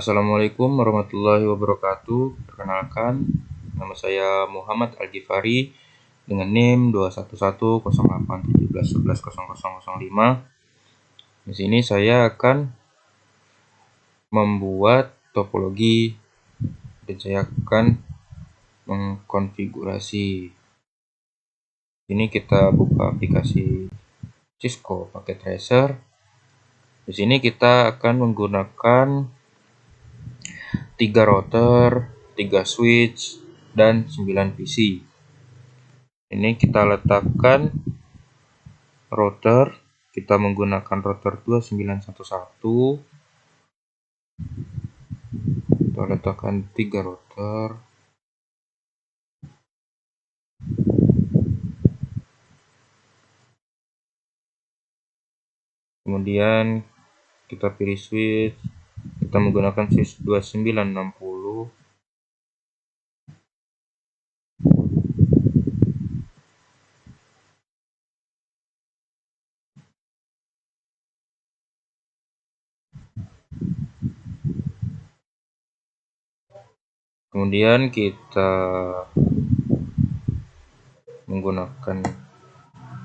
Assalamualaikum warahmatullahi wabarakatuh. Perkenalkan, nama saya Muhammad Al-Ghifari dengan NIM 2110817110005. Di sini saya akan membuat topologi dan saya akan mengkonfigurasi. Ini kita buka aplikasi Cisco pakai tracer. Di sini kita akan menggunakan 3 router, 3 switch, dan 9 PC. Ini kita letakkan router, kita menggunakan router 2911. Kita letakkan 3 router. Kemudian kita pilih switch, kita menggunakan switch 2960. Kemudian kita menggunakan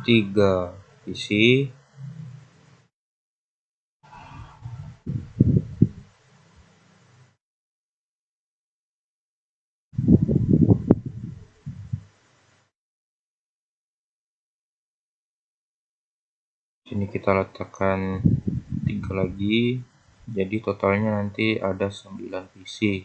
3 PC. Sini kita letakkan 3 lagi, jadi totalnya nanti ada 9 PC.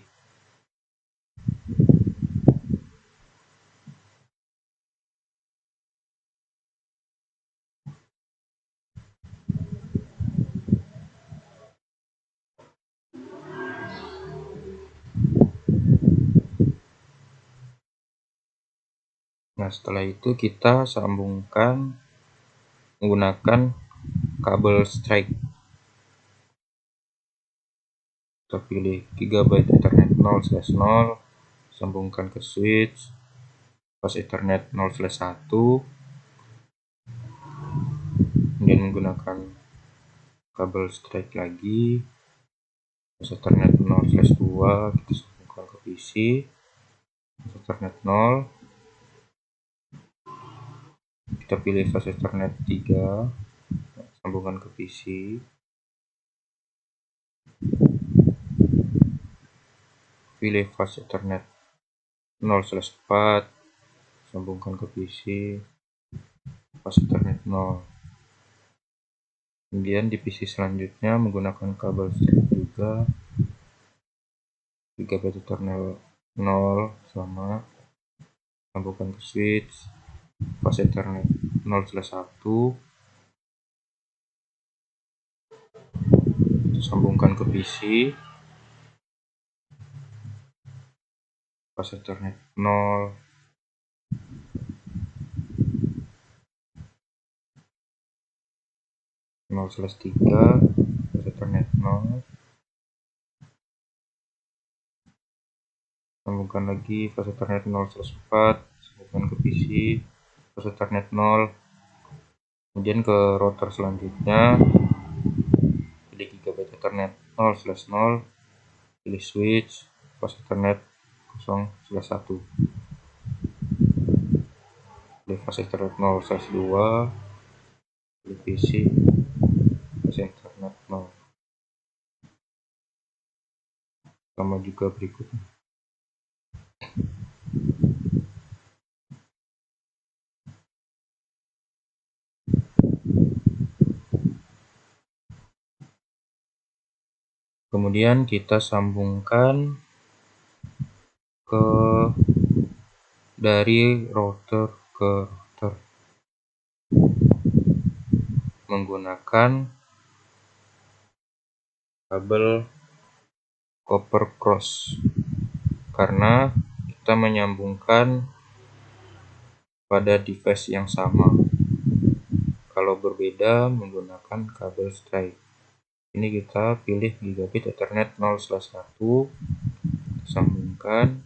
Nah, setelah itu kita sambungkan menggunakan kabel strike. Kita pilih GB Ethernet 0/0, sambungkan ke switch, pas Ethernet 0/1, kemudian menggunakan kabel strike lagi, pas Ethernet 0/2, kita sambungkan ke PC, pas Ethernet 0, kita pilih fast Ethernet 3, sambungkan ke PC, pilih fast Ethernet 0/4, sambungkan ke PC, fast Ethernet 0. Kemudian di PC selanjutnya menggunakan kabel strike juga, GB Ethernet 0 sama, sambungkan ke switch, fast Ethernet 0/1, sambungkan ke PC, fast Ethernet 0, fast Ethernet 0, sambungkan lagi fast Ethernet 0/4, sambungkan ke PC, fast Ethernet 0. Kemudian ke router selanjutnya, pilih GB Ethernet 0/0, pilih switch, fast Ethernet 0/1, pilih fast Ethernet 0/2, pilih PC, fast Ethernet 0. Sama juga berikutnya. Kemudian kita sambungkan ke dari router ke router menggunakan kabel copper cross, karena kita menyambungkan pada device yang sama. Kalau berbeda menggunakan kabel strike. Ini kita pilih gigabit Ethernet 0/1, sambungkan,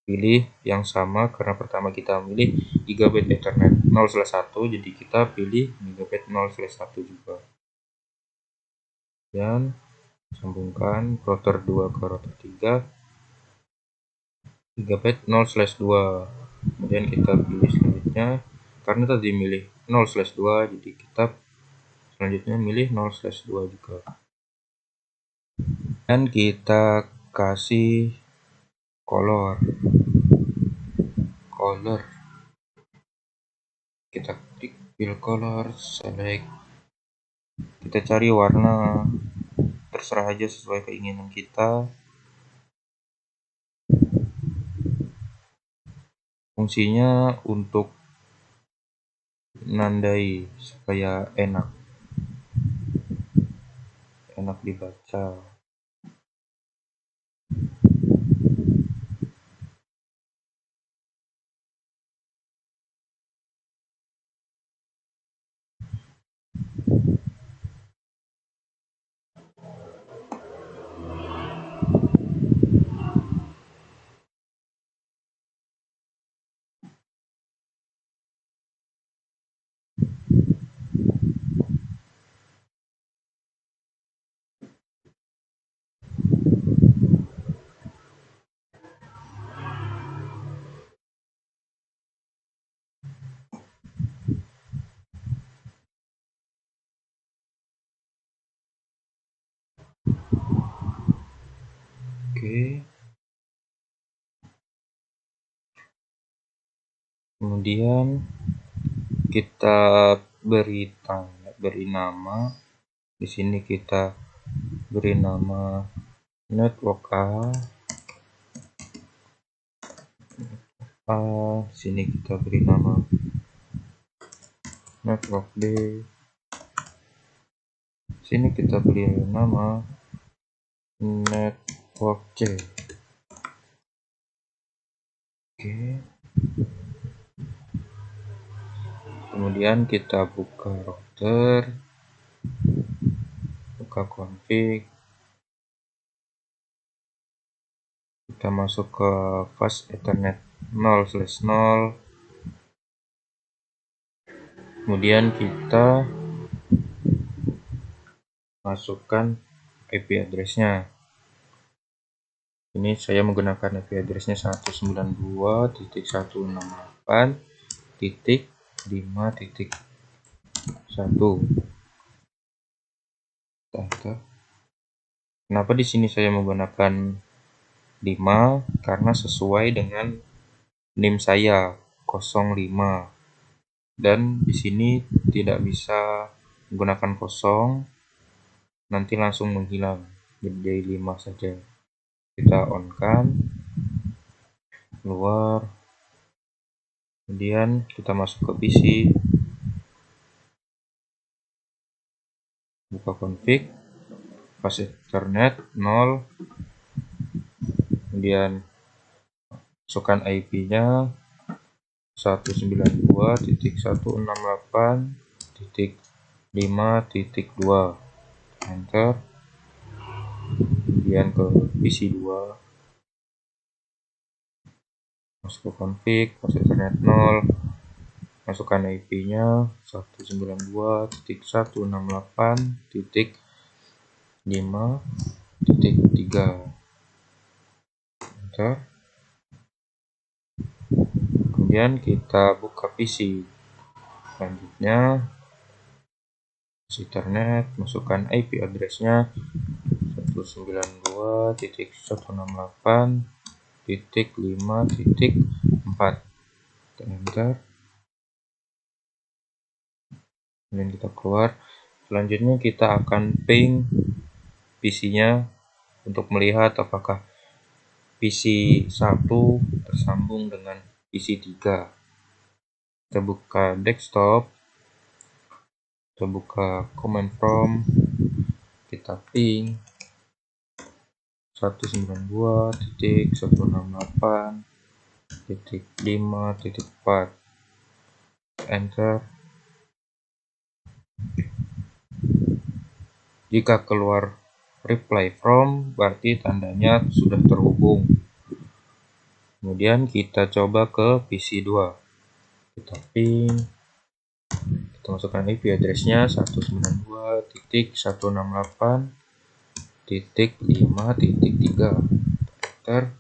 pilih yang sama karena pertama kita pilih gigabit Ethernet 0/1, jadi kita pilih gigabit 0/1 juga. Dan Sambungkan router 2 ke router 3, gigabyte 0/2. Kemudian kita pilih selanjutnya, karena tadi milih 0/2, jadi kita selanjutnya milih 0/2 juga. Dan kita kasih color, kita klik fill color, select, kita cari warna, terserah aja sesuai keinginan kita. Fungsinya untuk nandai supaya enak dibaca. Oke. Kemudian kita beri nama. Di sini kita beri nama network A. Di sini kita beri nama network B. Di sini kita beri nama network C. Oke. Kemudian kita buka router, buka config, kita masuk ke fast ethernet 0/0. Kemudian kita masukkan IP address-nya. Ini saya menggunakan IP address-nya 192.168.5.1. Kenapa di sini saya menggunakan 5? Karena sesuai dengan NIM saya 05. Dan di sini tidak bisa menggunakan 0, nanti langsung menghilang, jadi 5 saja. Kita on kan, keluar, kemudian kita masuk ke PC, buka config, fast ethernet 0, kemudian masukkan IP-nya 192.168.5.2, enter, kemudian ke PC 2, masuk ke config, fast ethernet 0, masukkan IP-nya 192.168.5.3, enter. Kemudian kita buka PC. Selanjutnya Ethernet, masukkan IP address-nya 192.168.5.4, enter. Kemudian kita keluar. Selanjutnya kita akan ping PC-nya untuk melihat apakah PC 1 tersambung dengan PC 3. Kita buka desktop, kita buka command prompt, kita ping 192.168.5.4, enter. Jika keluar reply from, berarti tandanya sudah terhubung. Kemudian kita coba ke PC 2, kita ping, kita masukkan IP address-nya 192.168.5.4, 1.5.3. Enter.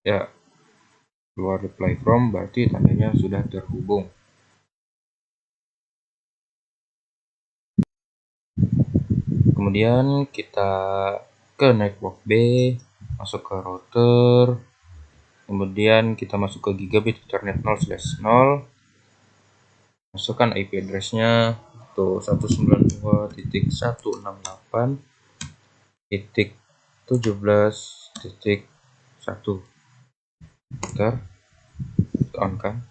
Ya, keluar reply from, berarti tandanya sudah terhubung. Kemudian kita ke network B, masuk ke router, kemudian kita masuk ke gigabit ethernet 0/0, masukkan IP address-nya tuh 192.168.17.1. Enter, on kan.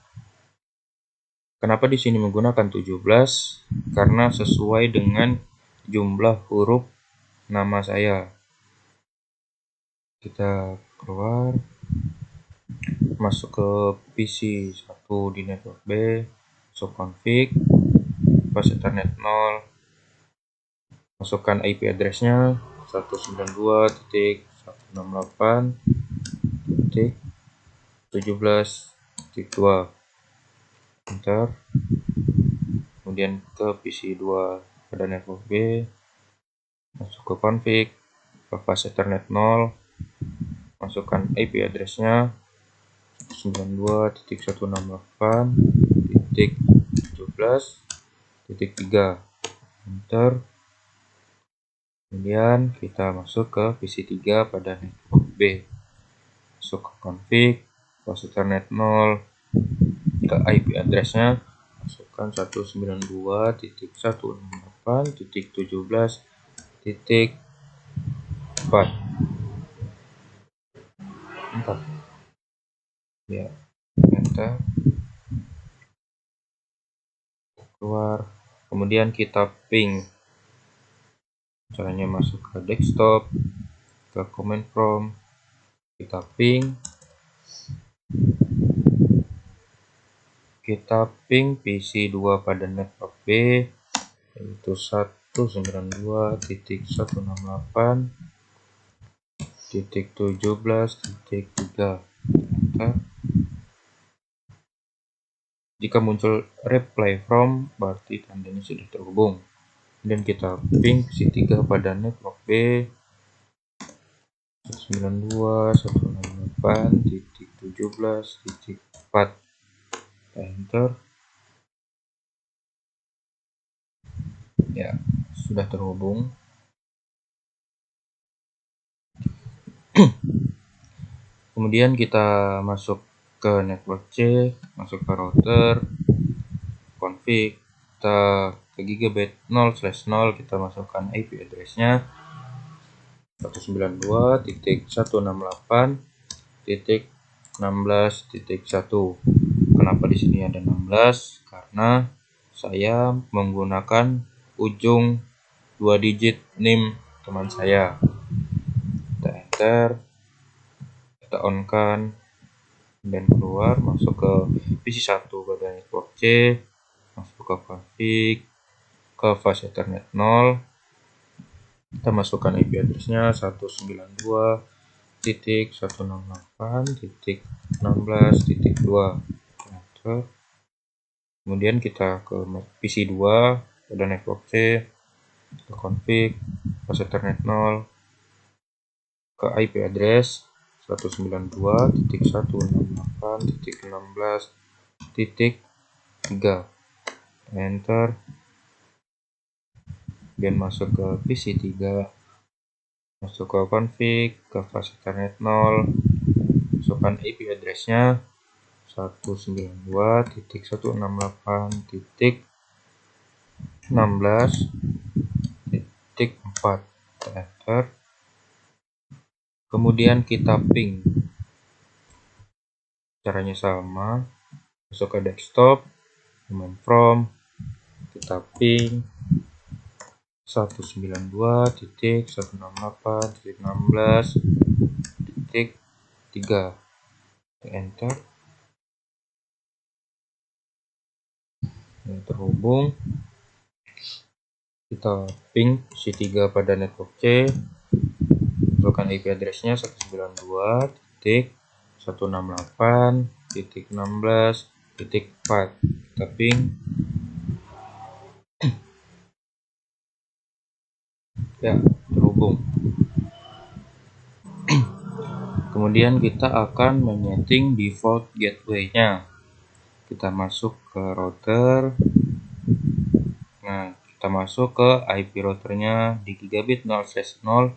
Kenapa di sini menggunakan 17? Karena sesuai dengan jumlah huruf nama saya. Kita keluar, masuk ke PC 1 di network B, masuk config, pas ethernet 0, masukkan IP address-nya 192.168.17.2. Enter. Kemudian ke PC 2 pada network B, masuk ke config, ke pas ethernet 0, masukkan IP address-nya 92.168.17.3. Enter. Kemudian kita masuk ke PC 3 pada network B, masuk ke config, pas ethernet 0, ke IP address-nya masukkan 192.168.17.4. Enter. Ya, enter. Keluar. Kemudian kita ping. Caranya masuk ke desktop, ke command prompt, kita ping. Kita ping PC 2 pada network B, yaitu 192.168.17.3. Enter. Jika muncul reply from, berarti tandanya sudah terhubung. Dan kita ping PC 3 pada network B 192.168.17.4. Enter. Ya, sudah terhubung. Kemudian kita masuk ke network C, masuk ke router, config, kita ke gigabit 0/0, kita masukkan IP address-nya 192.168.16.1. Kenapa di sini ada 16? Karena saya menggunakan ujung 2 digit NIM teman saya. Kita enter, kita on kan, dan keluar, masuk ke PC 1 pada network C, masuk ke config, ke fast ethernet 0, kita masukkan IP address-nya 192.168.16.2. Kemudian kita ke PC 2 pada network C, ke config, fast ethernet 0, ke IP address 192.168.16.3. Enter. Dan masuk ke PC 3, masuk ke config, ke fast ethernet 0, masukkan IP address-nya 192.168.16.4. Enter. Kemudian kita ping. Caranya sama, masuk ke desktop, command prompt, kita ping 192.168.16.3. Enter. Terhubung. Kita ping C3 pada network C, masukkan IP address-nya 192.168.16.4. Kita ping. Ya, terhubung. Kemudian kita akan menyeting default gateway-nya. Kita masuk ke router. Nah, kita masuk ke IP routernya di gigabit 0/0.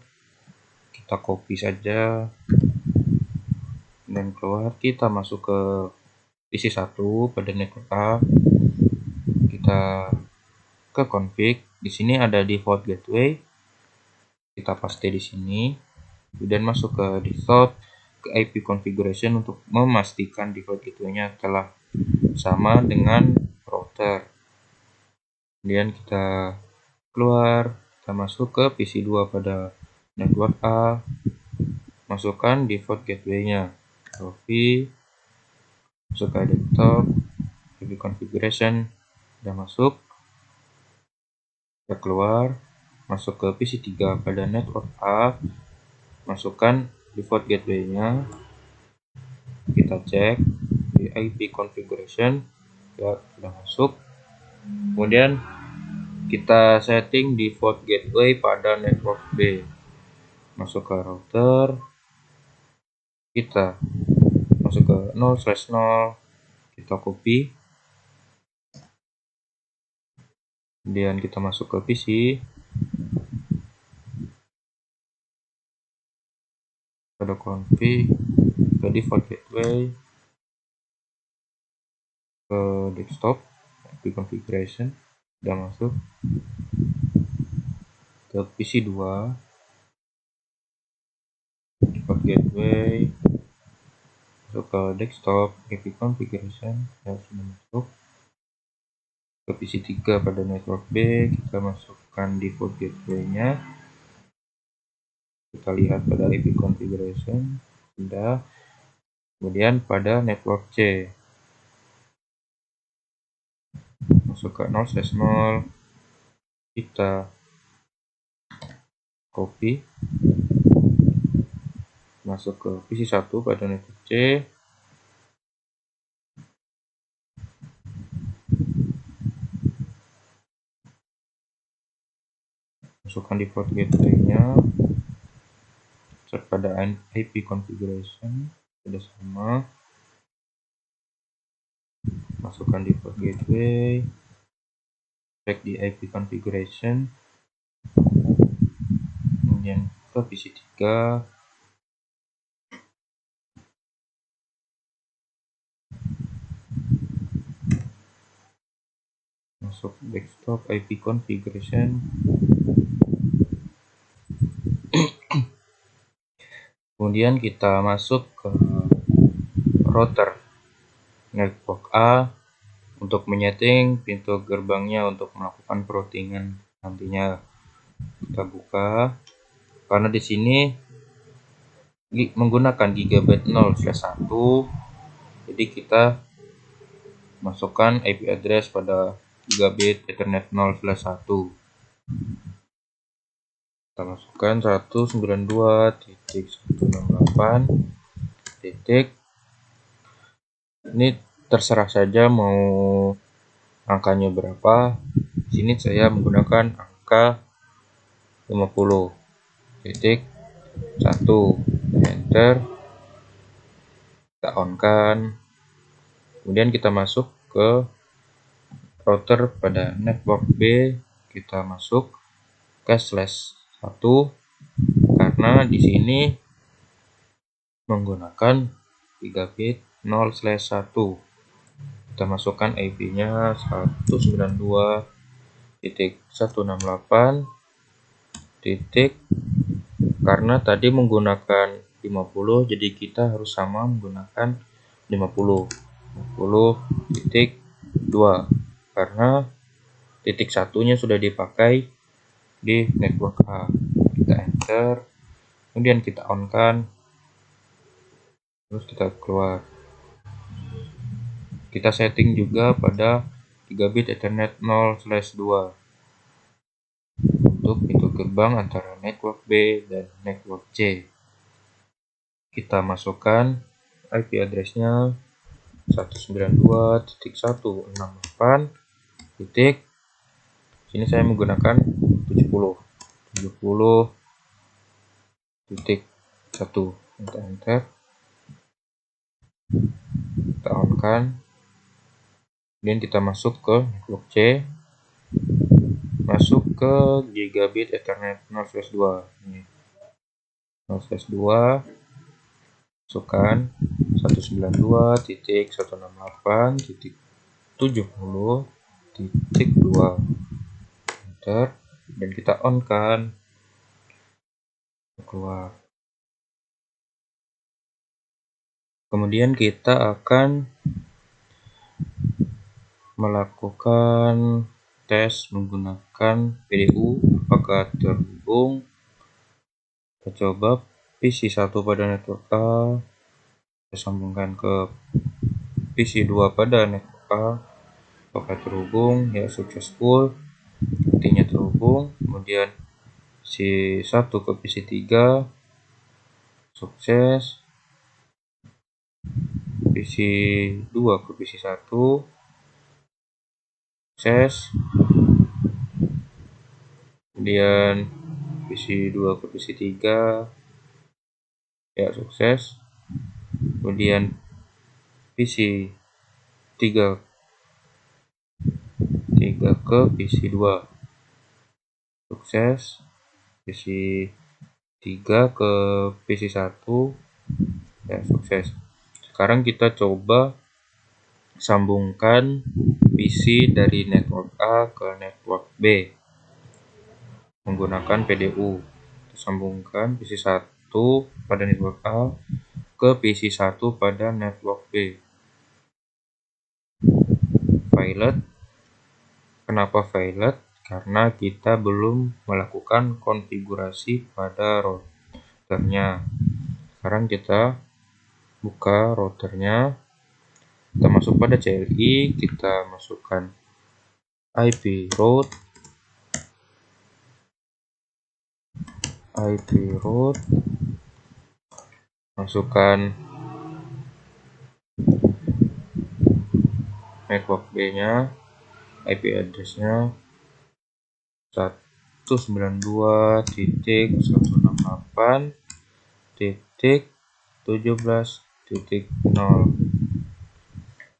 Kita copy saja dan keluar. Kita masuk ke PC 1 pada network A. Kita ke config. Di sini ada default gateway. Kita paste di sini. Kemudian masuk ke default ke IP configuration untuk memastikan default gateway-nya telah sama dengan router. Kemudian kita keluar, kita masuk ke PC 2 pada network A, masukkan default gateway-nya, copy, masuk ke desktop, IP configuration, sudah masuk, kita keluar, masuk ke PC 3 pada network A, masukkan default gateway-nya, kita cek di IP configuration, ya sudah masuk. Kemudian kita setting default gateway pada network B. Masuk ke router, kita masuk ke 0/0, kita copy. Kemudian kita masuk ke PC. Pada config, ke default gateway, ke desktop, IP configuration, sudah masuk. Ke PC 2, default gateway, masuk ke desktop, IP configuration, ya sudah masuk. Ke PC 3 pada network B, kita masukkan default gateway-nya. Kita lihat pada IP configuration, sudah. Kemudian pada network C, masuk ke 0/0, kita copy, masuk ke PC 1 pada network C, masukkan default gateway-nya, cek pada IP configuration sudah sama, masukkan default gateway, cek di IP configuration, kemudian ke PC 3, masuk desktop IP configuration, kemudian kita masuk ke router network A untuk menyeting pintu gerbangnya untuk melakukan routingan nantinya. Kita buka, karena di sini menggunakan gigabit 0/1, jadi kita masukkan IP address pada gigabit Ethernet 0/1. Kita masukkan 192.168. Ini terserah saja mau angkanya berapa. Di sini saya menggunakan angka 50.1. Enter. Kita on-kan. Kemudian kita masuk ke router pada network B. Kita masuk ke /1 karena di sini menggunakan gigabit 0/1. Kita masukkan IP-nya 192.168. Karena tadi menggunakan 50, jadi kita harus sama menggunakan 50.2 karena titik satunya sudah dipakai di network A. Kita enter, kemudian kita on-kan, terus kita keluar. Kita setting juga pada gigabit Ethernet 0/2 untuk pintu gerbang antara network B dan network C. Kita masukkan IP address-nya 192.168. Sini saya menggunakan 70. 70.1. Kita enter, kita on kan, kemudian kita masuk ke network C, masuk ke gigabit Ethernet 0/2. Ini 0/2, masukkan 192.168.70.2, enter, dan kita on kan, keluar. Kemudian kita akan melakukan tes menggunakan PDU apakah terhubung. Kita coba PC1 pada network A, kita sambungkan ke PC2 pada network A, apakah terhubung. Ya, successful, artinya terhubung. Kemudian PC1 ke PC3, sukses. PC2 ke PC1, sukses. Kemudian PC2 ke PC3, ya, sukses. Kemudian PC3 ke PC2, sukses. PC3 ke PC1, ya, sukses. Sekarang kita coba sambungkan PC dari network A ke network B menggunakan PDU. Kita sambungkan PC1 pada network A ke PC1 pada network B. Violet. Kenapa violet? Karena kita belum melakukan konfigurasi pada routernya. Sekarang kita buka routernya, kita masuk pada CLI, kita masukkan IP route, masukkan network B nya, IP address-nya 192.168.17.0.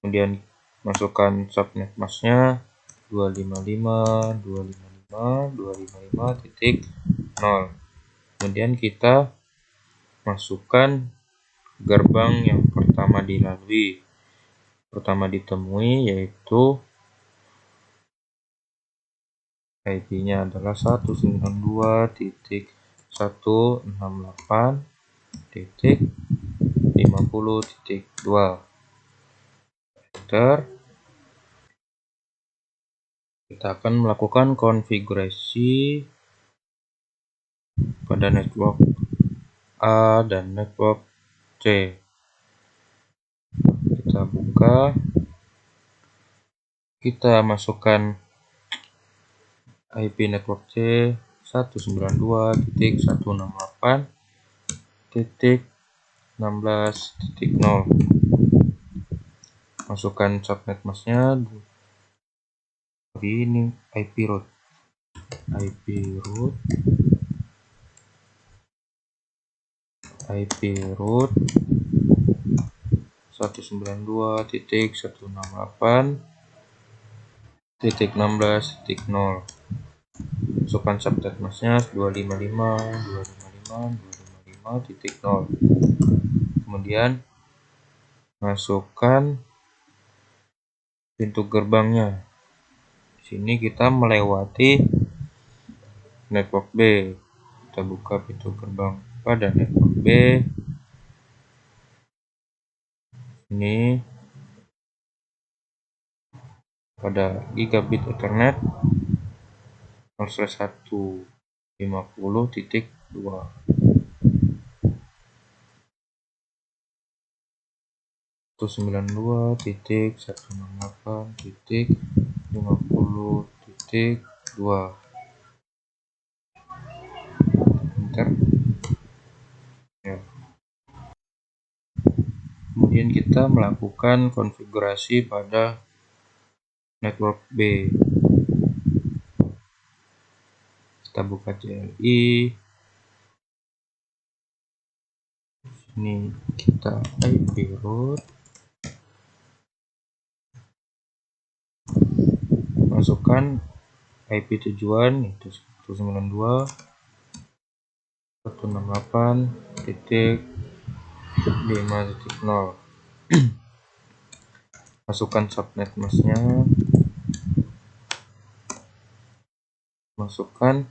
Kemudian masukkan subnet mask-nya 255.255.255.0. Kemudian kita masukkan gerbang yang pertama ditemui, yaitu IP-nya adalah 192.168.50.2. Enter. Kita akan melakukan konfigurasi pada network A dan network C. Kita buka, kita masukkan IP network C 192.168.16.0. Masukkan subnet mask-nya, ini IP route 192.168.16.0. Masukkan subnet mask-nya 255.255.255.0. Kemudian masukkan pintu gerbangnya. Di sini kita melewati network B. Kita buka pintu gerbang pada network B. Ini pada gigabit Ethernet 0/150.2. Itu 92.168.50.2. Enter. Ya. Kemudian kita melakukan konfigurasi pada network B. Kita buka CLI. Ini kita IP root, masukkan IP tujuan itu 192.168.5.0. Masukkan subnet masknya, masukkan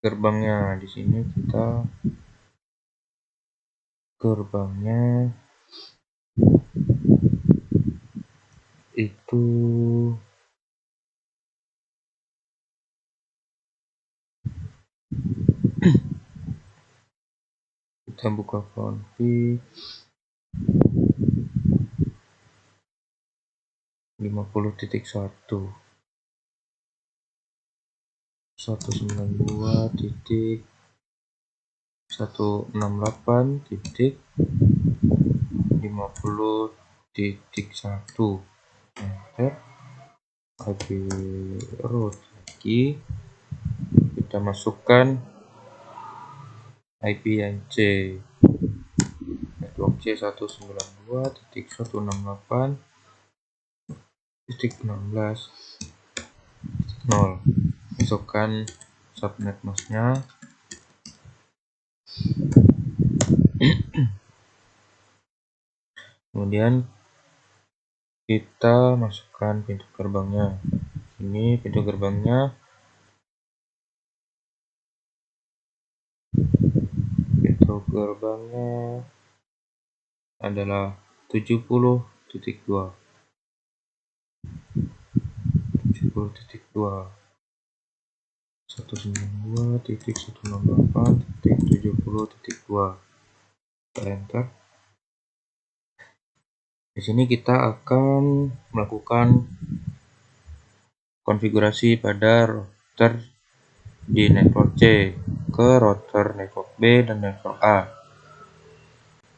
gerbangnya. Di sini kita gerbangnya itu kita buka config 50.1 192.168.50.1 enter. IP root lagi, kita masukkan IP yang C, network C 192.168.16.0. Masukkan subnet masknya, kemudian kita masukkan pintu gerbangnya. Ini pintu gerbangnya adalah 70.2 192.168.70.2. Enter. Di sini kita akan melakukan konfigurasi pada router di network C ke router network B dan network A.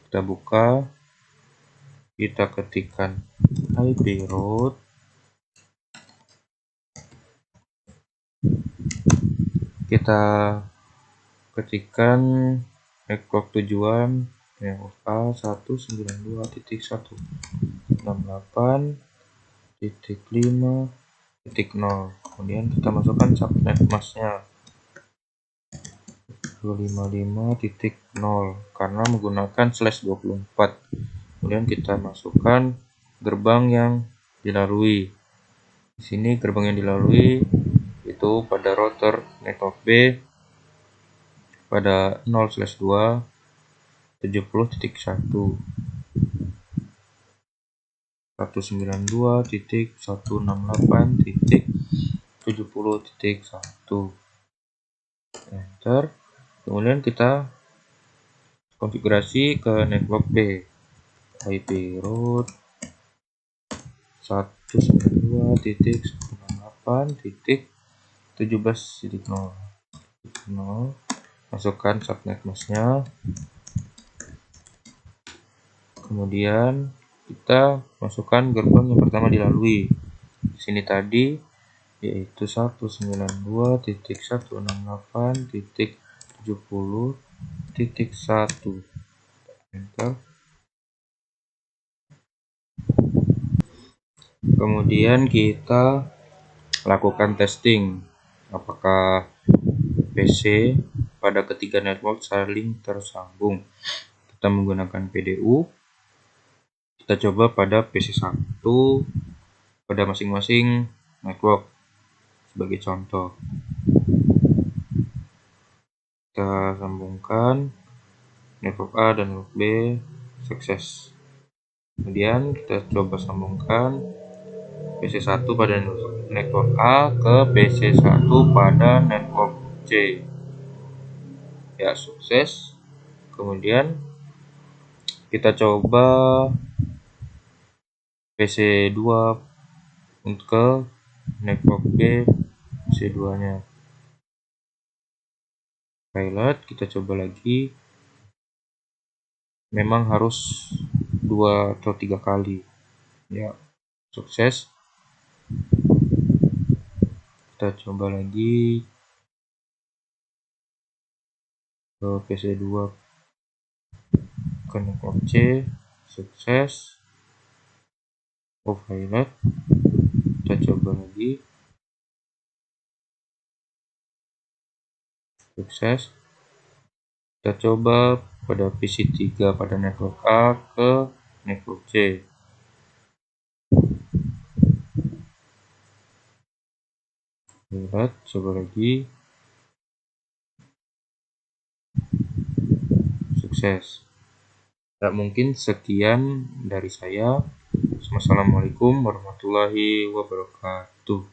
Kita buka, kita ketikkan IP root, kita ketikkan network tujuan network A 192.168.5.0. kemudian kita masukkan subnet masknya 255.0 karena menggunakan /24. Kemudian kita masukkan gerbang yang dilalui. Di sini gerbang yang dilalui itu pada router network B pada 0/2 70.1 192.168.70.1. Enter. Kemudian kita konfigurasi ke network B, IP root 192.168.17.0. Masukkan subnet masknya, kemudian kita masukkan gerbang yang pertama dilalui. Di sini tadi yaitu 192.168.70.1. Enter. Kemudian kita lakukan testing apakah PC pada ketiga network saling tersambung. Kita menggunakan PDU. Kita coba pada PC1 pada masing-masing network sebagai contoh. Kita sambungkan network A dan network B, sukses. Kemudian kita coba sambungkan PC1 pada network A ke PC1 pada network C. Ya, sukses. Kemudian kita coba PC2 ke network B, PC2 nya. Pilot, kita coba lagi. Memang harus 2 atau 3 kali. Ya, sukses. Kita coba lagi ke PC2 ke network C, sukses. Copilot, kita coba lagi, sukses. Kita coba pada PC3 pada network A ke network C. Lihat, coba lagi, sukses. Ya, mungkin sekian dari saya. Wassalamualaikum warahmatullahi wabarakatuh.